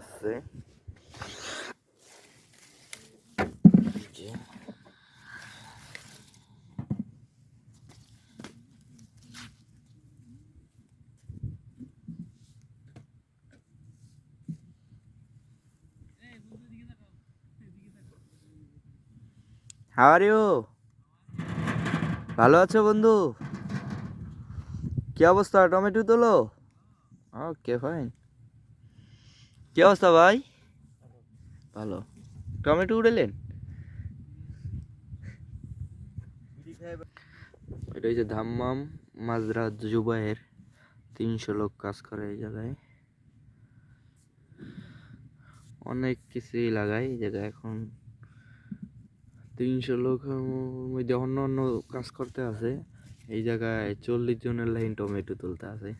আসছে। How are you? ভালো আছো বন্ধু? কি অবস্থা? টমেটো তোলো? Okay fine. কি অবস্থা ভাই? ভালো। টমেটো উড়েলেন? এটা হচ্ছে ধাম্মাম মাজরা জুবাইয়ের। 300 লোক কাজ করে এই জায়গায়। অনেক কিছুই লাগাই এই জায়গায় এখন। 300 লোক মধ্যে অন্য অন্য কাজ করতে আছে। এই জায়গায় 40 জনের লাইন টমেটো তুলতে আছে।